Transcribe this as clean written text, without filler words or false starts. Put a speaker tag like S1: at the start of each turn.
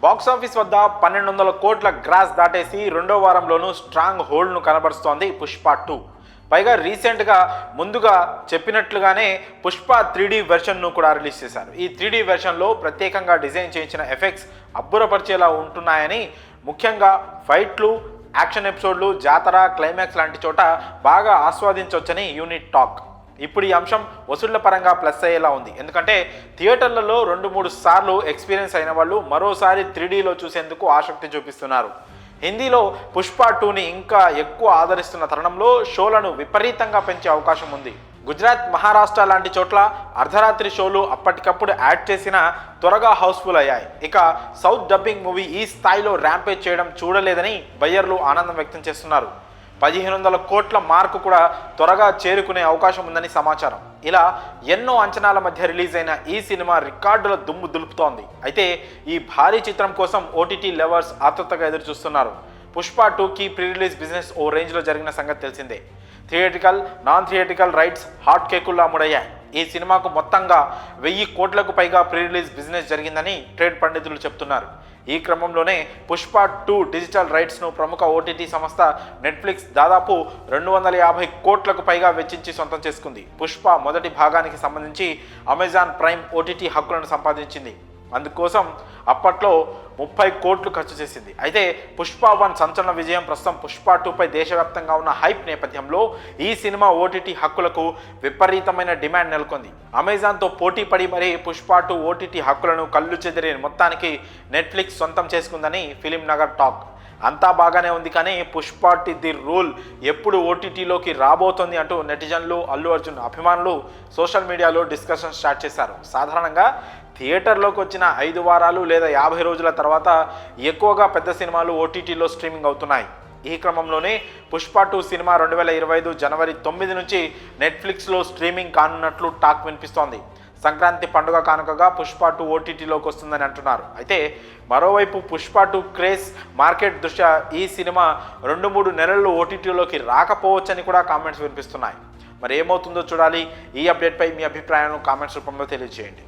S1: Box office వద్ద 1200 కోట్ల gross దాటేసి రెండో వారంలోనూ స్ట్రాంగ్ హోల్డ్ను కనబరుస్తోంది పుష్ప 2. పైగా రీసెంట్గా ముందుగా చెప్పినట్లుగానే పుష్ప 3D వెర్షన్ను కూడా రిలీజ్ చేశారు. ఈ 3D వెర్షన్లో ప్రత్యేకంగా డిజైన్ చేయించిన ఎఫెక్ట్స్ అబ్బురపరిచేలా ఉంటున్నాయని, ముఖ్యంగా ఫైట్లు, యాక్షన్ ఎపిసోడ్లు, జాతర, క్లైమాక్స్ లాంటి చోట బాగా ఆస్వాదించవచ్చని యూనిట్ టాక్. ఇప్పుడు ఈ అంశం వసూళ్ల పరంగా ప్లస్ అయ్యేలా ఉంది. ఎందుకంటే థియేటర్లలో 2-3 సార్లు ఎక్స్పీరియన్స్ అయిన వాళ్ళు మరోసారి 3Dలో చూసేందుకు ఆసక్తి చూపిస్తున్నారు. హిందీలో పుష్ప 2ని ఇంకా ఎక్కువ ఆదరిస్తున్న తరుణంలో షోలను విపరీతంగా పెంచే అవకాశం ఉంది. గుజరాత్, మహారాష్ట్ర లాంటి చోట్ల అర్ధరాత్రి షోలు అప్పటికప్పుడు యాడ్ చేసిన త్వరగా హౌస్ఫుల్ అయ్యాయి. ఇక సౌత్ డబ్బింగ్ మూవీ ఈ స్థాయిలో ర్యాంపేజ్ చేయడం చూడలేదని బయ్యర్లు ఆనందం వ్యక్తం చేస్తున్నారు. 1500 కోట్ల మార్కు కూడా త్వరగా చేరుకునే అవకాశం ఉందని సమాచారం. ఇలా ఎన్నో అంచనాల మధ్య రిలీజ్ అయిన ఈ సినిమా రికార్డుల దుమ్ము దులుపుతోంది. అయితే ఈ భారీ చిత్రం కోసం ఓటీటీ లవర్స్ ఆతృతగా ఎదురుచూస్తున్నారు. పుష్ప 2కి ప్రీ రిలీజ్ బిజినెస్ ఓ రేంజ్లో జరిగిన సంగతి తెలిసిందే. Theatrical, non theatrical rights hot కేకుల్లా ముడయ్యాయి. ఈ సినిమాకు మొత్తంగా 1000 కోట్లకు పైగా ప్రీ రిలీజ్ బిజినెస్ జరిగిందని ట్రేడ్ పండితులు చెప్తున్నారు. ఈ క్రమంలోనే పుష్ప 2 డిజిటల్ రైట్స్ను ప్రముఖ ఓటీటీ సంస్థ నెట్ఫ్లిక్స్ దాదాపు 250 కోట్లకు పైగా వెచ్చించి సొంతం చేసుకుంది. పుష్ప మొదటి భాగానికి సంబంధించి అమెజాన్ ప్రైమ్ ఓటీటీ హక్కులను సంపాదించింది. అందుకోసం అప్పట్లో 30 కోట్లు ఖర్చు చేసింది. అయితే పుష్ప 1 సంచలన విజయం ప్రస్తుతం పుష్ప 2పై దేశవ్యాప్తంగా ఉన్న హైప్ నేపథ్యంలో ఈ సినిమా ఓటీటీ హక్కులకు విపరీతమైన డిమాండ్ నెలకొంది. అమెజాన్తో పోటీ పడి మరీ పుష్ప 2 ఓటీటీ హక్కులను కళ్ళు చెదిరే మొత్తానికి నెట్ఫ్లిక్స్ సొంతం చేసుకుందని ఫిలిం నగర్ టాక్. అంతా బాగానే ఉంది, కానీ పుష్ప ది రూల్ ఎప్పుడు ఓటీటీలోకి రాబోతోంది అంటూ నెటిజన్లు, అల్లు అర్జున్ అభిమానులు సోషల్ మీడియాలో డిస్కషన్ స్టార్ట్ చేశారు. సాధారణంగా థియేటర్లోకి వచ్చిన 5 వారాలు లేదా 50 రోజుల తర్వాత ఎక్కువగా పెద్ద సినిమాలు ఓటీటీలో స్ట్రీమింగ్ అవుతున్నాయి. ఈ క్రమంలోనే పుష్ప 2 సినిమా 2025 జనవరి 9 నుంచి నెట్ఫ్లిక్స్లో స్ట్రీమింగ్ కానున్నట్లు టాక్ వినిపిస్తోంది. సంక్రాంతి పండుగ కానుకగా పుష్ప 2 ఓటీటీలోకి వస్తుందని అంటున్నారు. అయితే మరోవైపు పుష్ప 2 క్రేజ్ మార్కెట్ దృష్ట్యా ఈ సినిమా 2-3 నెలల్లో ఓటీటీలోకి రాకపోవచ్చని కూడా కామెంట్స్ వినిపిస్తున్నాయి. మరి ఏమవుతుందో చూడాలి. ఈ అప్డేట్పై మీ అభిప్రాయాలను కామెంట్స్ రూపంలో తెలియజేయండి.